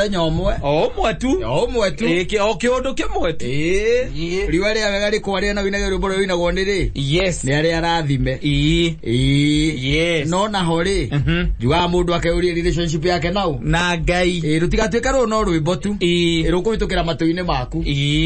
Nyomwe tu eke okiundu kimwe tu riwa ria wega rikwaria na wina ruboro wina gondiri yes ni ari arathime yes no na hori juga mundu akeuria relationship yake nau na ngai rutigatuika ro no rwimbo tu rukuhitukira matuine maku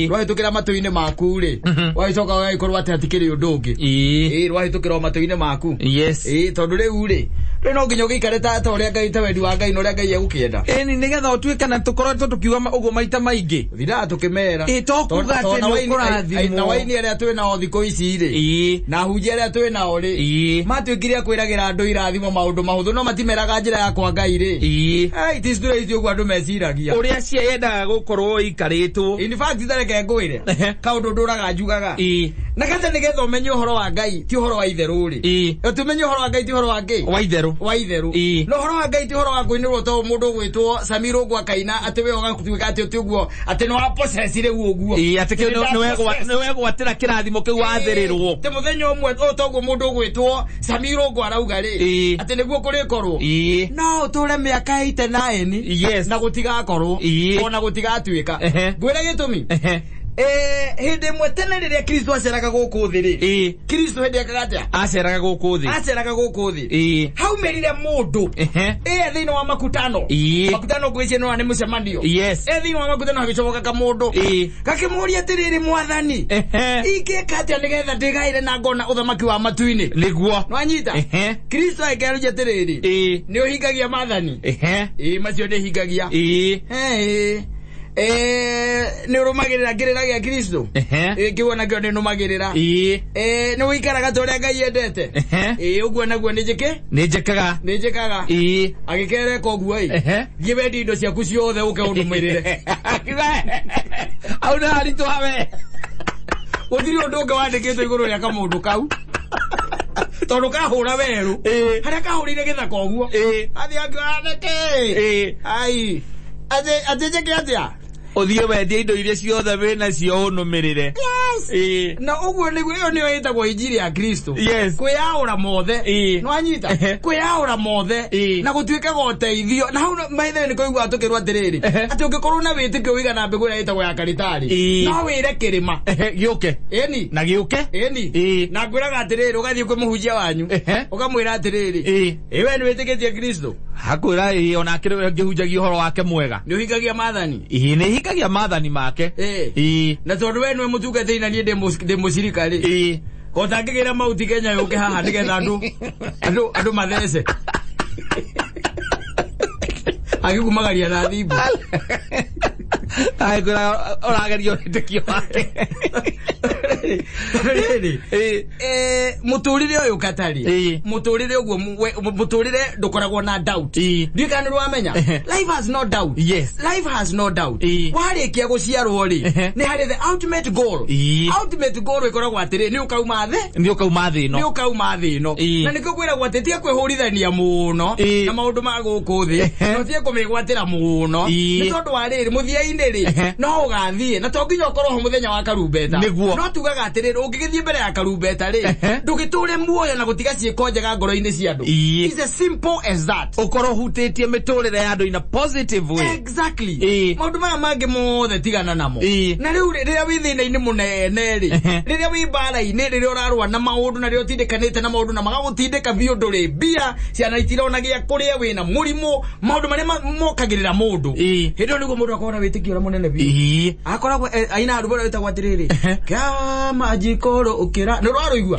rwahitukira matuine maku ri waicoka waikorwa ati hatikiri undu ungi rwahitukira matuine maku yes tondu riu ri no nginya gikare ta uria ngai ta wendi wa ngai no uria ngai egukienda ni nigetha utuika na tukorwo tukiuga ugo maita maingi thira tukimera tokuga ati no kurathimwo na waini aria twi nao thiko ici ri na hunjia aria twi nao ri matwikire akwiragira andu irathimo maundu mahuthu no matimeraga njira ya kwa ngai ri tistura icio gwa andu meciragia uria cia yendaga gukorwo ikaritwo in fact ndareke ngwire kaundu nduraga njugaga na kata nigetha umenye uhoro wa ngai ti uhoro wa itheru ri utumenye uhoro wa ngai ti uhoro wa ngai wa itheru no uhoro wa ngai ti uhoro wa kwinirwo to mundu gwitwo Samiro gwa kaina ati we ogatuika ati utuguo ati no apossessire uguo ati no wego watira kirathimo kiu wathirirwo te muthenya umwe toguo mundu gwitwo Samiro gwa rauga ri ati niguo kurikorwo no uture miaka 89 yes na gutigakorwo ona gutigatuika ngwira gitumi hinde mwe tene riria Kristo aceraga guku thi ri Kristo hinde akagatia aceraga guku thi haumerire mundu thini wa makutano ngwicie no ni mucemanio thini wa makutano hagicoka ka mundu gakimuria atiriri mwathani ingikatia nigetha ndigaire na ngona uthamaki wa matuini niguo no anyita Kristo akeruja atiriri ni uhingagia mathani macio ni hingagia ni urumagirira ngirira gia Kristo kiwona kio ni numagirira ni wikaraga toria ngai endete uguo naguo ni njikaga agikere koguo gibe indo ciaku ciothe uke undumirire au na haritu hawe uthiri undu unge wandikitwo iguru ria kamundu kau tondu kahura weru haria kahurire githaka uguo athi angwaneke ate atia othie wendie indo iria ciothe wina cio unumirire na uguo niguo iyo niyo itagwo injiri ya Kristo kwiyaura mothe no anyita kwiyaura mothe na gutuika goteithio na hau maithe ni koigwa tukirwa atiriri ati ungikorwo na witikio wigana mbegu ira itagwo ya karitari no wire kirima giuke na giuke na ngwiraga atiriri ugathie kwi muhunjia wanyu ukamwira atiriri iwe ni witikitie Kristo hakwira ona akire ngihunjagia uhoro wake mwega ni uhingagia mathani ni hingagia mathani make na tondu we nwe mutungate na nie ndi mucirika ri kotangigira mauti Kenya yuke haha nigetha andu mathece agikumagaria na thimbu ai kura oragerio tekio wake muturire uyu katari muturire uguo muturire ndukoragwo na doubt ndikani rwamenya life has no doubt life has no doubt warikia guciarwo ri ni hari the ultimate goal ikoragwo atiri ni ukauma thi no na nikyo kwiragwo atetia kwihurithania muno na maundu ma guku thi no tie kumigwatira muno ni tondu wa riri muthia-ini ri no ugathie na to nginya ukorwo ho muthenya wa karumbeta no tugaga atiriri ungigithie mbere ya karumbeta ri ndugiture muoyo na gutiga ciiko njega ngoro-ini cia andu is as simple as that ukorwo hutitie miturire ya andu in a positive way exactly maundu maya mangi mothe tigana namo na riu riria wi thina-ini munene ri riria wi mbara-ini riria urarwa na maundu na riria utindikanite na maundu na magagutindika biu nduri mbia ciana itiraonagia kuria wina murimu maundu maria mokagirira mundu hindu niguo mundu akorwo na witikio ura munene biu akoragwo aina andu bara witagwo atiriri kama jikoro ukira no rwaruigwa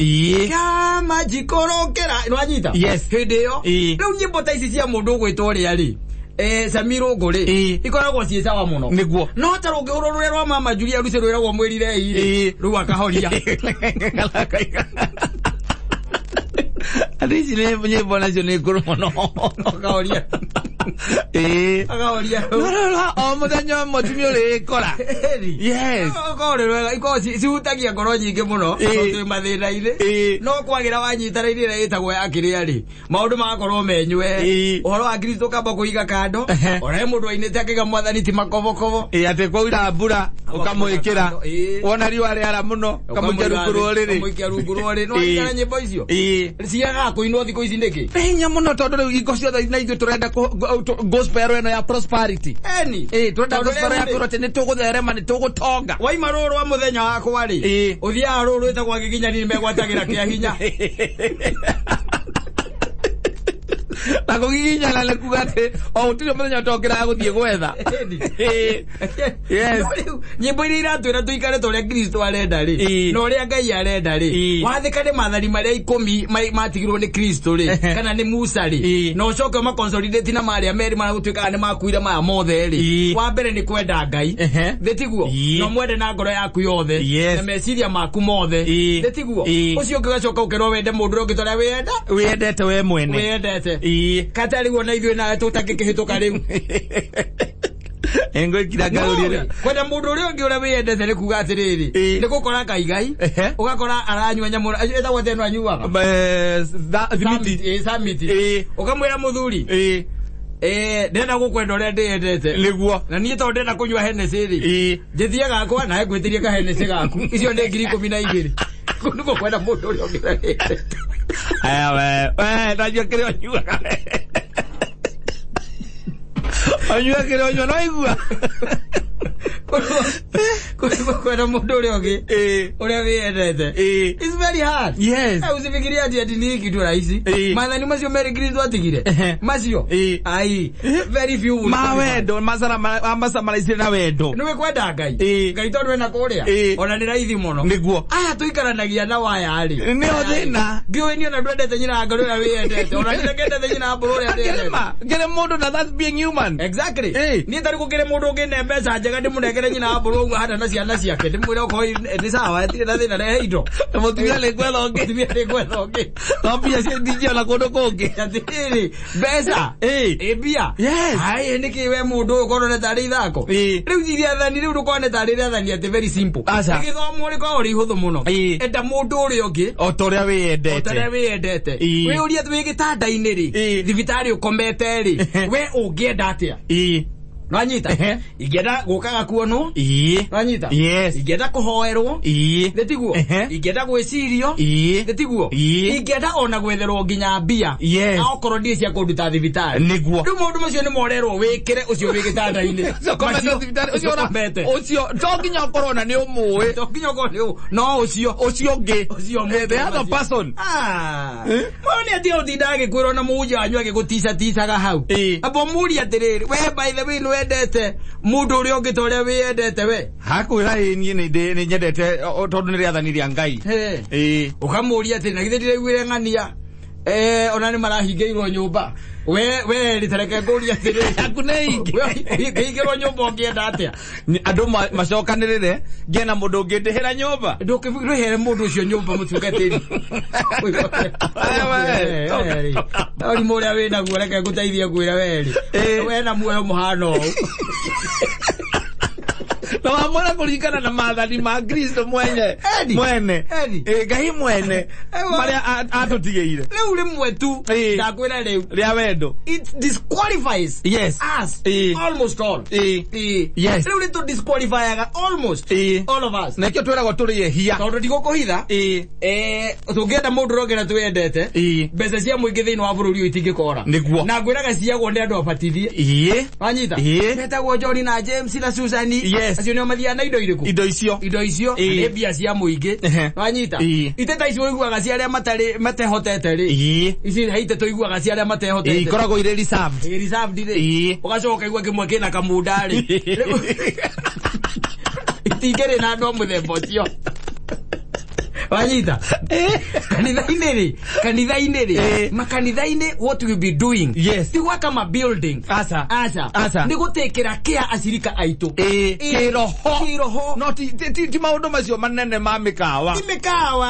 kama jikoro ukira no anyita hindi yo riu nyimbo ta ici cia mundu gwitwo ria ri Samiro nguri ikoragwo ci sawa muno niguo no ta rungihuru ruria rwa mama Julia ruci rwiragwo mwirire iri ru akahoria Adisi ne bona jo ne kuru mono akahoria akahoria no muthenya mutumio ri kora akahoria iko si utagia ngoro nyingi muno twi mathina-ini no kwagira wanyitarairie ira itagwo akiria ri maundu magakorwo menywe uhoro wa Kristo kamba kuiga kando ora mundu ainite akiga mwathani ti makobokobo ate kwaura mbura ukamwikira wona riwa riara muno kamukia rungu ruri no ikara nyimbo icio ciaga kuinwo thiko ici ndiki hinya muno tondu riu iko ciothe na ithu turenda gospel eno ya prosperity eni twenda gospel ya kurote ni tugutherema ni tugutonga waima ruru wa muthenya wakwa ri uthia ruru itagwa giginya ni megwatagira kia hinya na kugiginya na lekugate o tiro muthenya tokira guthie gwetha yes nyimbo iria twira tuikare tore Kristo arenda ri no ria Ngai arenda ri wathikane mathari maria 10 matigirwo ni Kristo ri kana ni Musa ri no coke ma consolidate na maria meri mara gutuika ni makuira maya mothe ri wa mbere ni kwenda Ngai thitiguo no mwende na ngoro yaku yothe na meciria maku mothe thitiguo ucio ngigacoka ukero wende mundu ungitoria wendete we mwene wendete katari wona ithuĩ nawe tũtakĩkĩhĩtũka rĩu engo kiragarurira kwenda mundu ũrĩa ũngĩ ũrĩa wĩendete nĩ kuga atĩrĩrĩ nĩ gũkora Ngai ũgakora aranyua nyamũ etagwo teno anyuaga summit ũkamwĩra mũthuri ndenda gukwenda ũrĩa ndĩendete nĩguo na niĩ tondũ ndenda kũnyua Hennessy rĩ njĩthie gakwa nawe ngwĩtĩrie ka Hennessy gaku icio nĩ 12,000 nĩguo kwenda mũndũ ũrĩa ũngĩ wĩendete najua kile wanyua anyua kile wanyua no igua kwenda mundu uria ungi uria wĩendete it's very hard yes usifikiria ati ni kitu rahisi maana macio Mary Kristo atigire macio ai very few mawendo masa malaisi na wendo niwe kwenda Ngai tondu ena kuria ona ni raithi muno niguo aya tuikaranagia na waya ari ni othina ngiwe ni ona ndwendete nyina ngoro uria wĩendete ona ni ndendete nyina ngoro uria wĩendete gere mundu na that's being human exactly ni tari kugire mundu ungi ne mbeca njega ndimunegere nyina ngoro ugu hata na ciana ciake ndimwira ko ni sawa tire na thina rehe indo mutumia le gwetho ngi no pia cie ndijia na kundu kungi atiri mbeca bia ai niki we mundu ukorwo ne tari ithako riu jiria thani riu rukone tari thani ati very simple igithomo riko ori huthu muno enda mundu uri ungi o toria wĩendete we uria twi gitanda-ini ri thibitari ukomete ri we ungienda atia Nanyita igenda gukaga kuono nanyita igenda kuhoerwo thitiguo igenda gwicirio thitiguo igenda ona gwetherwo nginya mbia akorwo ndie cia kunduta thibitari niguo ndu mundu macio ni morerwo wikire ucio wi gitanda-ini ucio to nginya ukorwo na ni umui to nginya ukorwo ni no ucio ngi the other person mwoni ati utinda gikwirwo na muja anyu agigutica ticaga hau abo muri atiriri we by the way wendete mundu uria ungi toria wĩendete we hakwira nie ni nyendete tondu ni riathani ria Ngai ukamuria ati na githe ndiraiguire ng'ania ona ni marahingĩirwo nyũmba we ritereke nguria atiri hingĩrwo nyũmba ũngĩenda atia andũ macokanĩrĩre ngĩena mũndũ ũngĩndĩhĩra nyũmba ndũkĩrehere mũndũ ũcio nyũmba mũtungatĩri ũrimũ ũrĩa wĩnaguo reke ngũteithie ngwĩre weri we na muoyo mũhana ũũ na wamona kuringana na maathani ma Kristo mwene Ngai mwene maria atutigeire riu rimwe tu ndakwira riu ria wendo it disqualifies us almost all yes riu to disqualify almost all of us nekio twiragwo turi ehia tondu ndigukuhitha tungienda mundu rogera twendete mbeca cia muingi thiini wa bururi itingikora na ngwiraga ciagwo ni andu abatithie wanyita metagwo John na James na Susan acio nio mathia na indo iriku indo icio ni mbia cia muingi wanyita iteta icio iguaga cia aria matehotete ri ici haite tuiguaga cia aria matehotete ikoragwo ire reserved ri ugacoka igua kimwe kina kamunda ri itingere na ndo muthemba ucio wanyita kanitha-ini ri makanitha-ini what we be doing tigwa kama building asa ni gutekera kia acirika aitu kiroho no ti maundu macio manene ma mikawa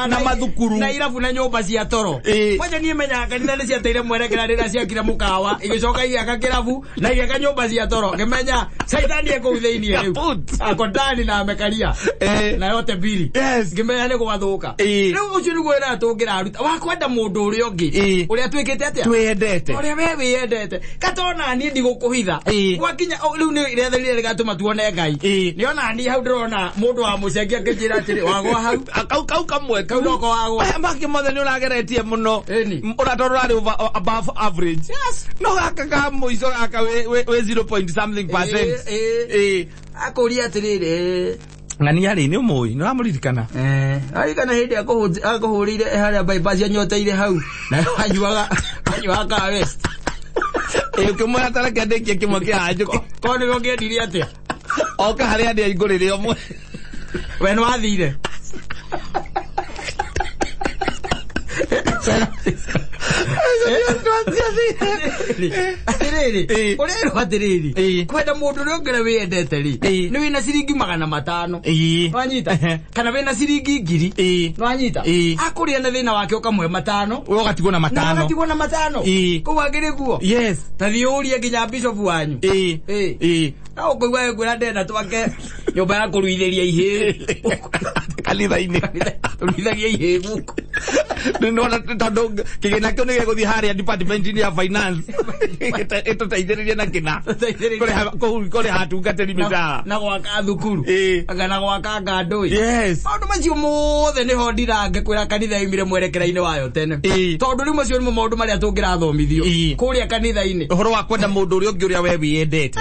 na mathukuru na irabu na nyumba cia toro wacha nie menya kanitha ni ciateire mwerekera rira ciakira mukawa igicoka igiaka kirabu na igiaka nyumba cia toro ngimenya saitani eko thiini riu akondani na amekaria na yote bili ngimenya ni gwathũka aruta riu ucio niguo ira tungira aruta wa kwenda mundu uria ungi uria twikite atia twendete uria we wiyendete katona ni ndigukuhitha gwakinya riu ni iretherire rigatuma tuone Ngai ni ona ni hau ndirona mundu wa mucengia ngijira atiri wagwa hau kau kamwe kau ndoko wagwa maki mothe ni urageretie muno uratorora ri above average no gaka muico gaka we 0 something %. Akuria atiriri ngani yari ni umoi no amuririkana ari kana hindi akuhurire haria bypass anyoteire hau na anyuaga west ukimwe atara kendekie kimwe kia anjuko kone gogendire atia oka haria ndi igurire omwe we no athire atiriri kwenda mundu uri ongere wiyendete ri ni wina ciringi 500 wanyita kana wina ciringi 1000 wanyita akuria na thina wake ukamwe 5 ugatigwo na 5 ko wagire guo yes tathiurie nginya bishop wanyu na ukugwa ngura ndenda twake nyumba ya kuruithĩria ihĩ kanitha-inĩ ruithagia ihĩ guku ndona tondu kigina kio ni giguthii haria department ya finance ituteithĩrĩrie na kina kuri hatungatĩri mĩcara na gwaka thukuru na gwaka ngandũi yes maũndũ macio mothe nĩho ndirange kwĩra kanitha imire mwerekera-inĩ wayo tene tondũ rĩu macio nĩmo maũndũ marĩa tũngĩrathomithio kũrĩa kanitha-inĩ ũhoro wa kwenda mũndũ ũrĩa ũngĩ ũrĩa we wĩyendete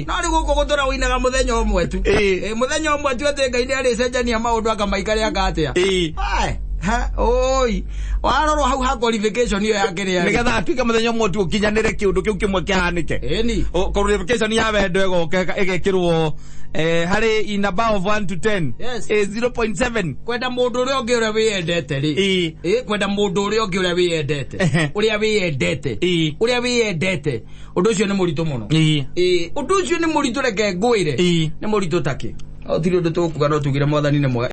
no rĩ gũkũ gũtũra ũinaga mũthenya ũmwe tu mũthenya ũmwe tu atĩ Ngai nĩ arĩcenjania maũndũ akamaikaria gatia oi warorwo hau ha qualification iyo yake ri nigetha atuika muthenya umwe tu ukinyanire kiundu kiu kimwe kihanike qualification ya wendo egoka igekirwo hari in above 1 to 10 yes. 0.7 kwenda mundu uria ungi uria wiyendete ri kwenda mundu uria ungi uria wiyendete uria wiyendete undu ucio ni muritu muno undu ucio ni muritu reke ngwire ni muritu taki o thiri undu tukuga no tugire mwathani ni mwega